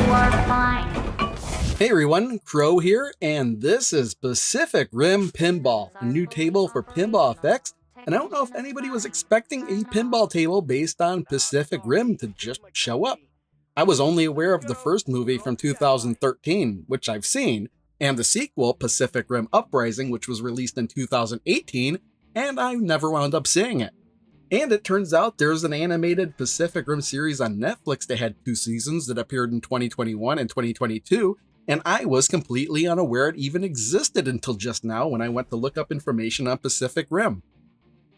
are fine. Hey everyone, Crow here, and this is Pacific Rim Pinball, a new table for Pinball FX, and I don't know if anybody was expecting a pinball table based on Pacific Rim to just show up. I was only aware of the first movie from 2013, which I've seen, and the sequel, Pacific Rim Uprising, which was released in 2018, and I never wound up seeing it. And it turns out there's an animated Pacific Rim series on Netflix that had 2 seasons that appeared in 2021 and 2022, and I was completely unaware it even existed until just now when I went to look up information on Pacific Rim.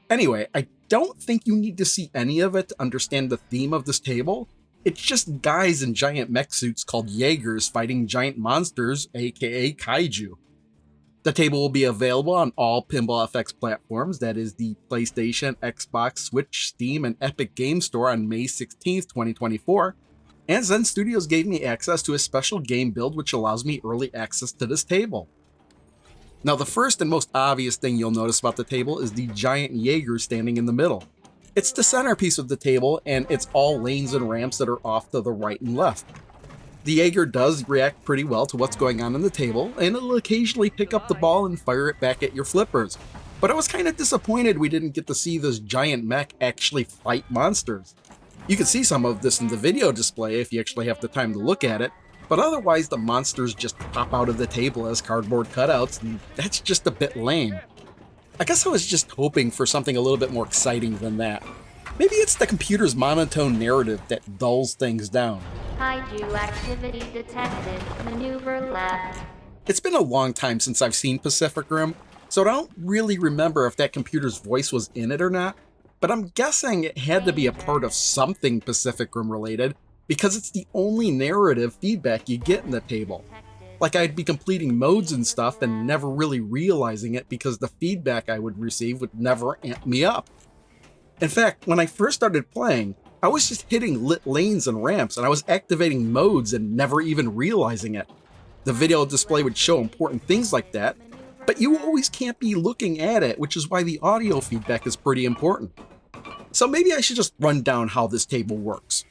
Anyway, I don't think you need to see any of it to understand the theme of this table. It's just guys in giant mech suits called Jaegers fighting giant monsters, aka Kaiju. The table will be available on all Pinball FX platforms, that is the PlayStation, Xbox, Switch, Steam, and Epic Game Store on May 16th, 2024, and Zen Studios gave me access to a special game build which allows me early access to this table. Now the first and most obvious thing you'll notice about the table is the giant Jaeger standing in the middle. It's the centerpiece of the table, and it's all lanes and ramps that are off to the right and left. The Jaeger does react pretty well to what's going on in the table, and it'll occasionally pick up the ball and fire it back at your flippers. But I was kind of disappointed we didn't get to see this giant mech actually fight monsters. You can see some of this in the video display if you actually have the time to look at it, but otherwise the monsters just pop out of the table as cardboard cutouts, and that's just a bit lame. I guess I was just hoping for something a little bit more exciting than that. Maybe it's the computer's monotone narrative that dulls things down. Kaiju activity detected. Maneuver left. It's been a long time since I've seen Pacific Rim, so I don't really remember if that computer's voice was in it or not, but I'm guessing it had to be a part of something Pacific Rim related, because it's the only narrative feedback you get in the table. Like I'd be completing modes and stuff and never really realizing it because the feedback I would receive would never amp me up. In fact, when I first started playing, I was just hitting lit lanes and ramps, and I was activating modes and never even realizing it. The video display would show important things like that, but you always can't be looking at it, which is why the audio feedback is pretty important. So maybe I should just run down how this table works.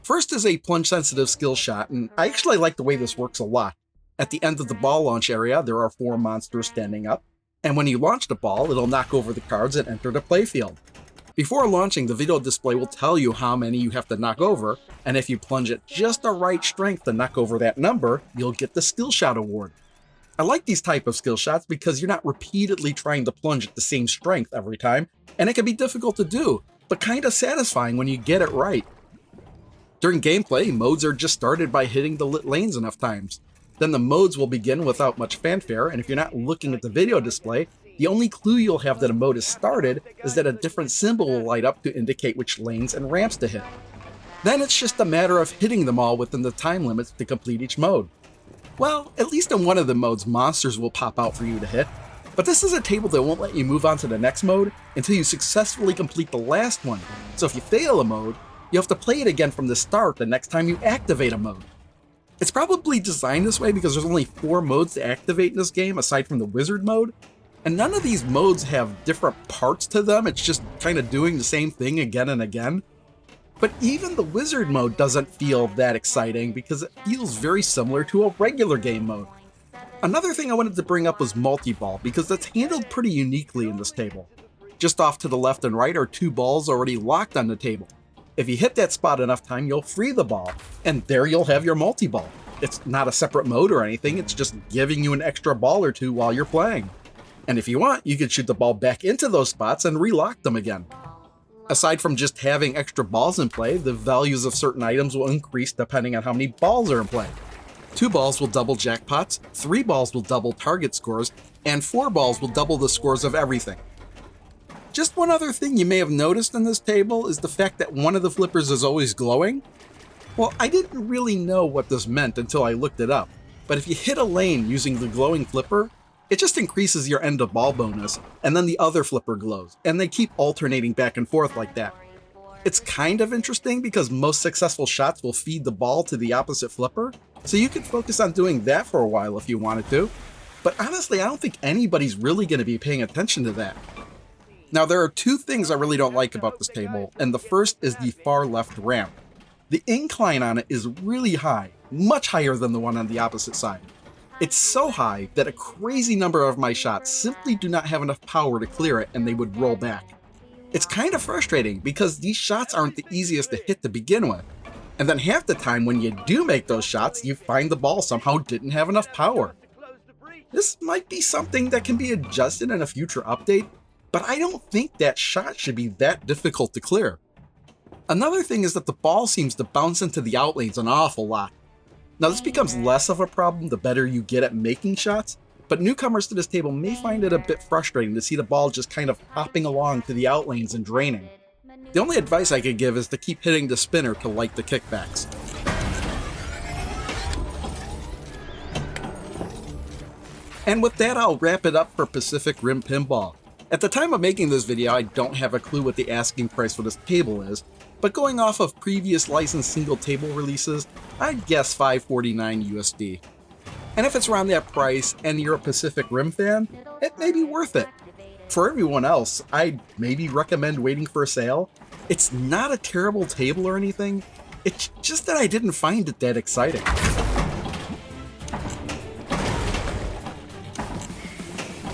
First is a plunge-sensitive skill shot, and I actually like the way this works a lot. At the end of the ball launch area, there are 4 monsters standing up, and when you launch the ball, it'll knock over the cards and enter the playfield. Before launching, the video display will tell you how many you have to knock over, and if you plunge at just the right strength to knock over that number, you'll get the skill shot award. I like these type of skill shots because you're not repeatedly trying to plunge at the same strength every time, and it can be difficult to do, but kinda satisfying when you get it right. During gameplay, modes are just started by hitting the lit lanes enough times. Then the modes will begin without much fanfare, and if you're not looking at the video display, the only clue you'll have that a mode is started is that a different symbol will light up to indicate which lanes and ramps to hit. Then it's just a matter of hitting them all within the time limits to complete each mode. Well, at least in one of the modes, monsters will pop out for you to hit, but this is a table that won't let you move on to the next mode until you successfully complete the last one. So if you fail a mode, you have to play it again from the start the next time you activate a mode. It's probably designed this way because there's only 4 modes to activate in this game aside from the wizard mode, and none of these modes have different parts to them, it's just kind of doing the same thing again and again. But even the wizard mode doesn't feel that exciting because it feels very similar to a regular game mode. Another thing I wanted to bring up was Multiball, because that's handled pretty uniquely in this table. Just off to the left and right are 2 balls already locked on the table. If you hit that spot enough time, you'll free the ball, and there you'll have your multi-ball. It's not a separate mode or anything, it's just giving you an extra ball or 2 while you're playing. And if you want, you can shoot the ball back into those spots and relock them again. Aside from just having extra balls in play, the values of certain items will increase depending on how many balls are in play. 2 balls will double jackpots, 3 balls will double target scores, and 4 balls will double the scores of everything. Just one other thing you may have noticed in this table is the fact that one of the flippers is always glowing. Well, I didn't really know what this meant until I looked it up, but if you hit a lane using the glowing flipper, it just increases your end of ball bonus, and then the other flipper glows, and they keep alternating back and forth like that. It's kind of interesting because most successful shots will feed the ball to the opposite flipper, so you could focus on doing that for a while if you wanted to. But honestly, I don't think anybody's really going to be paying attention to that. Now, there are 2 things I really don't like about this table, and the first is the far left ramp. The incline on it is really high, much higher than the one on the opposite side. It's so high that a crazy number of my shots simply do not have enough power to clear it and they would roll back. It's kind of frustrating because these shots aren't the easiest to hit to begin with. And then half the time when you do make those shots, you find the ball somehow didn't have enough power. This might be something that can be adjusted in a future update, but I don't think that shot should be that difficult to clear. Another thing is that the ball seems to bounce into the outlanes an awful lot. Now this becomes less of a problem the better you get at making shots, but newcomers to this table may find it a bit frustrating to see the ball just kind of hopping along to the outlanes and draining. The only advice I could give is to keep hitting the spinner to light the kickbacks. And with that, I'll wrap it up for Pacific Rim Pinball. At the time of making this video, I don't have a clue what the asking price for this table is, but going off of previous licensed single table releases, I'd guess $549 USD. And if it's around that price and you're a Pacific Rim fan, it may be worth it. For everyone else, I'd maybe recommend waiting for a sale. It's not a terrible table or anything, it's just that I didn't find it that exciting.